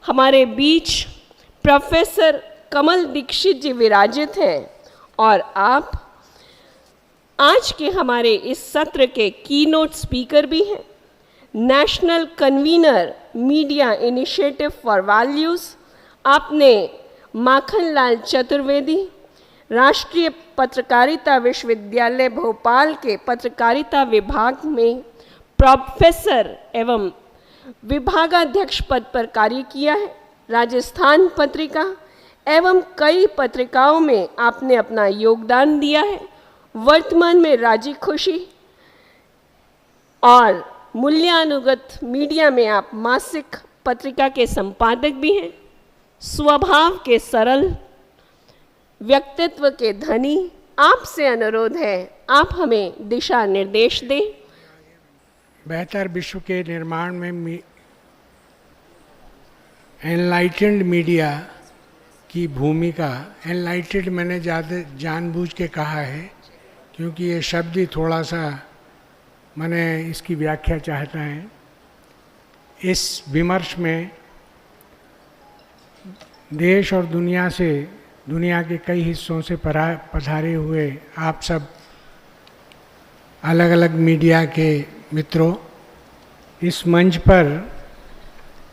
हमारे बीच प्रोफेसर कमल दीक्षित जी विराजित हैं और आप आज के हमारे इस सत्र के कीनोट स्पीकर भी हैं। National convener media initiative for values आपने माखनलाल चतुर्वेदी, राष्ट्रीय पत्रकारिता विश्वविद्यालय भोपाल के पत्रकारिता विभाग में प्रोफेसर एवं विभागाध्यक्ष पद पर कार्य किया है। राजस्थान पत्रिका एवं कई पत्रिकाओं में आपने अपना योगदान दिया है। वर्तमान में राजी खुशी और मूल्यानुगत मीडिया में आप मासिक पत्रिका के संपादक भी हैं। स्वभाव के सरल, व्यक्तित्व के धनी, आपसे अनुरोध है आप हमें दिशा निर्देश दें। बेहतर विश्व के निर्माण में एनलाइटेंड मीडिया की भूमिका, एनलाइटेंड मैंने ज़्यादा जानबूझ के कहा है क्योंकि ये शब्द ही थोड़ा सा मैंने इसकी व्याख्या चाहता है। इस विमर्श में देश और दुनिया के कई हिस्सों से पधारे हुए आप सब अलग अलग मीडिया के मित्रों, इस मंच पर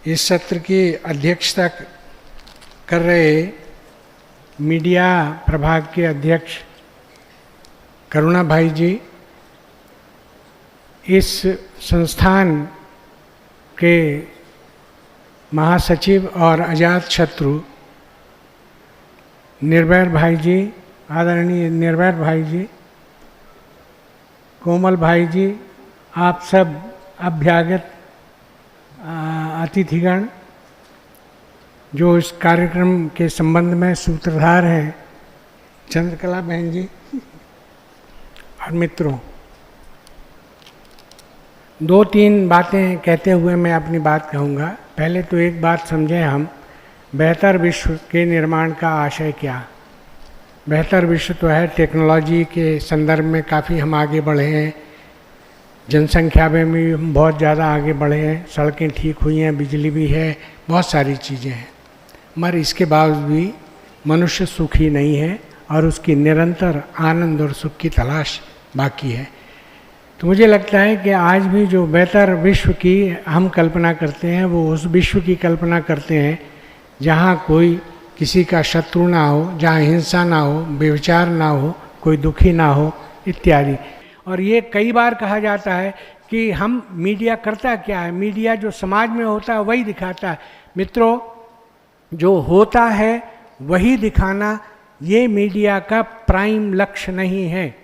इस सत्र की अध्यक्षता कर रहे मीडिया प्रभाग के अध्यक्ष करुणा भाई जी, इस संस्थान के महासचिव और अजात शत्रु निर्भय भाई जी, आदरणीय निर्भय भाई जी, कोमल भाई जी, आप सब अभ्यागत अतिथिगण जो इस कार्यक्रम के संबंध में सूत्रधार हैं, चंद्रकला बहन जी और मित्रों, दो तीन बातें कहते हुए मैं अपनी बात कहूँगा। पहले तो एक बात समझें हम, बेहतर विश्व के निर्माण का आशय क्या। बेहतर विश्व तो है, टेक्नोलॉजी के संदर्भ में काफ़ी हम आगे बढ़े हैं, जनसंख्या में भी हम बहुत ज़्यादा आगे बढ़े हैं, सड़कें ठीक हुई हैं, बिजली भी है, बहुत सारी चीज़ें हैं, मगर इसके बावजूद भी मनुष्य सुखी नहीं है और उसकी निरंतर आनंद और सुख की तलाश बाकी है। तो मुझे लगता है कि आज भी जो बेहतर विश्व की हम कल्पना करते हैं वो उस विश्व की कल्पना करते हैं जहाँ कोई किसी का शत्रु ना हो, जहाँ हिंसा ना हो, व्यभिचार ना हो, कोई दुखी ना हो इत्यादि। और ये कई बार कहा जाता है कि हम मीडिया करता क्या है, मीडिया जो समाज में होता है वही दिखाता है। मित्रों, जो होता है वही दिखाना ये मीडिया का प्राइम लक्ष्य नहीं है।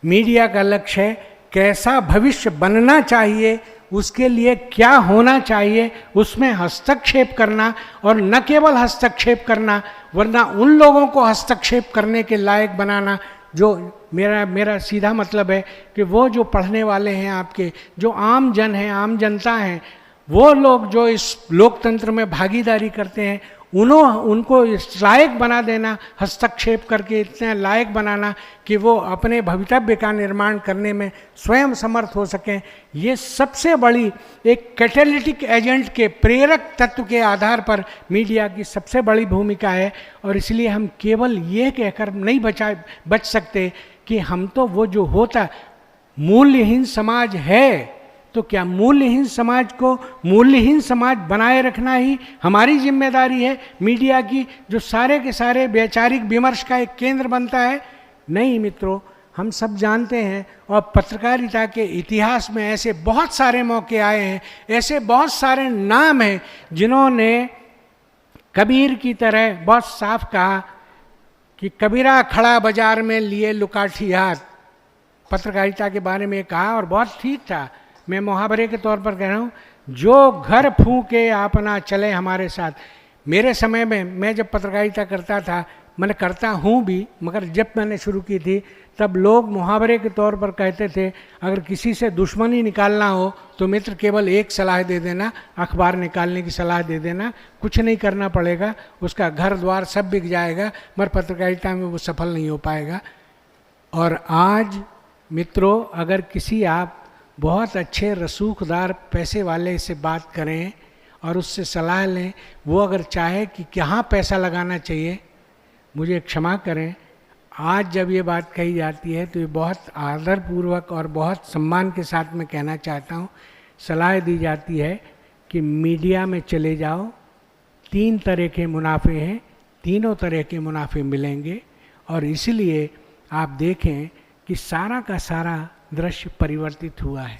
मीडिया का लक्ष्य है कैसा भविष्य बनना चाहिए, उसके लिए क्या होना चाहिए, उसमें हस्तक्षेप करना, और न केवल हस्तक्षेप करना वरना उन लोगों को हस्तक्षेप करने के लायक बनाना जो मेरा सीधा मतलब है कि वो जो पढ़ने वाले हैं, आपके जो आम जन हैं, आम जनता हैं, वो लोग जो इस लोकतंत्र में भागीदारी करते हैं, उनको इस लायक बना देना, हस्तक्षेप करके इतने लायक बनाना कि वो अपने भवितव्य का निर्माण करने में स्वयं समर्थ हो सकें। ये सबसे बड़ी एक कैटेलिटिक एजेंट के प्रेरक तत्व के आधार पर मीडिया की सबसे बड़ी भूमिका है। और इसलिए हम केवल ये कहकर नहीं बच सकते कि हम तो वो जो होता मूल्यहीन समाज है, तो क्या मूल्यहीन समाज को मूल्यहीन समाज बनाए रखना ही हमारी जिम्मेदारी है मीडिया की, जो सारे के सारे वैचारिक विमर्श का एक केंद्र बनता है? नहीं मित्रों, हम सब जानते हैं और पत्रकारिता के इतिहास में ऐसे बहुत सारे मौके आए हैं, ऐसे बहुत सारे नाम हैं जिन्होंने कबीर की तरह बहुत साफ कहा कि कबीरा खड़ा बाजार में लिए लुकाठी हाथ, पत्रकारिता के बारे में कहा और बहुत ठीक था। मैं मुहावरे के तौर पर कह रहा हूँ, जो घर फूंके अपना चले हमारे साथ। मेरे समय में मैं जब पत्रकारिता करता था, मैंने करता हूँ भी, मगर जब मैंने शुरू की थी तब लोग मुहावरे के तौर पर कहते थे अगर किसी से दुश्मनी निकालना हो तो मित्र केवल एक सलाह दे देना, अखबार निकालने की सलाह दे देना, कुछ नहीं करना पड़ेगा, उसका घर द्वार सब बिक जाएगा, मगर पत्रकारिता में वो सफल नहीं हो पाएगा। और आज मित्रों, अगर किसी आप बहुत अच्छे रसूखदार पैसे वाले से बात करें और उससे सलाह लें। वो अगर चाहे कि कहाँ पैसा लगाना चाहिए, मुझे क्षमा करें, आज जब ये बात कही जाती है तो ये बहुत आदरपूर्वक और बहुत सम्मान के साथ मैं कहना चाहता हूँ। सलाह दी जाती है कि मीडिया में चले जाओ, 3 तरह के मुनाफे हैं, तीनों तरह के मुनाफे मिलेंगे। और इसलिए आप देखें कि सारा का सारा दृश्य परिवर्तित हुआ है,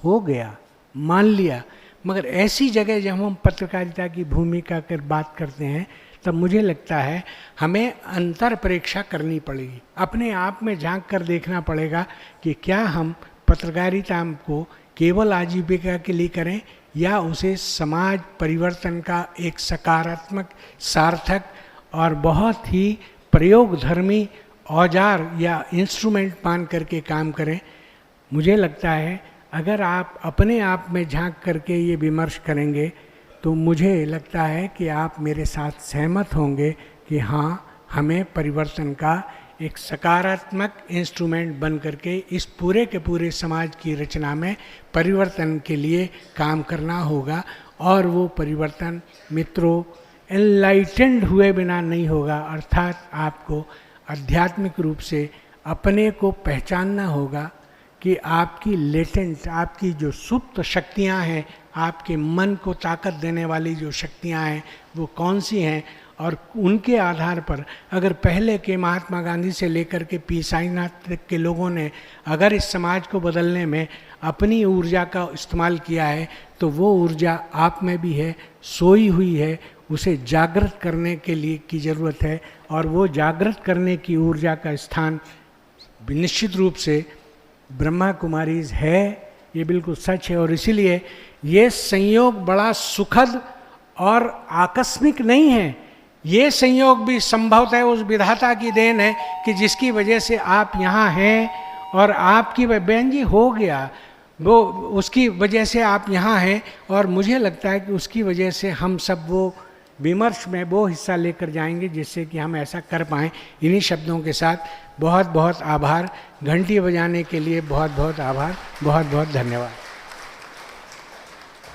हो गया, मान लिया। मगर ऐसी जगह जब हम पत्रकारिता की भूमिका कर बात करते हैं, तब मुझे लगता है हमें अंतर परीक्षा करनी पड़ेगी, अपने आप में झांक कर देखना पड़ेगा कि क्या हम पत्रकारिता को केवल आजीविका के लिए करें या उसे समाज परिवर्तन का एक सकारात्मक, सार्थक और बहुत ही प्रयोगधर्मी औजार या इंस्ट्रूमेंट मान करके काम करें। मुझे लगता है अगर आप अपने आप में झांक करके ये विमर्श करेंगे तो मुझे लगता है कि आप मेरे साथ सहमत होंगे कि हाँ, हमें परिवर्तन का एक सकारात्मक इंस्ट्रूमेंट बन करके इस पूरे के पूरे समाज की रचना में परिवर्तन के लिए काम करना होगा। और वो परिवर्तन मित्रों एनलाइटेंड हुए बिना नहीं होगा, अर्थात आपको आध्यात्मिक रूप से अपने को पहचानना होगा कि आपकी लेटेंट, आपकी जो सुप्त शक्तियां हैं, आपके मन को ताकत देने वाली जो शक्तियां हैं वो कौन सी हैं। और उनके आधार पर अगर पहले के महात्मा गांधी से लेकर के पी साईनाथ तक के लोगों ने अगर इस समाज को बदलने में अपनी ऊर्जा का इस्तेमाल किया है, तो वो ऊर्जा आप में भी है, सोई हुई है, उसे जागृत करने के लिए की ज़रूरत है। और वो जागृत करने की ऊर्जा का स्थान निश्चित रूप से ब्रह्मा कुमारीज है, ये बिल्कुल सच है। और इसीलिए ये संयोग बड़ा सुखद और आकस्मिक नहीं है, ये संयोग भी संभवतः उस विधाता की देन है कि जिसकी वजह से आप यहाँ हैं और आपकी बहन जी हो गया, वो उसकी वजह से आप यहाँ हैं। और मुझे लगता है कि उसकी वजह से हम सब वो विमर्श में वो हिस्सा लेकर जाएंगे जिससे कि हम ऐसा कर पाएँ। इन्हीं शब्दों के साथ बहुत बहुत आभार, घंटी बजाने के लिए बहुत बहुत आभार, बहुत बहुत धन्यवाद।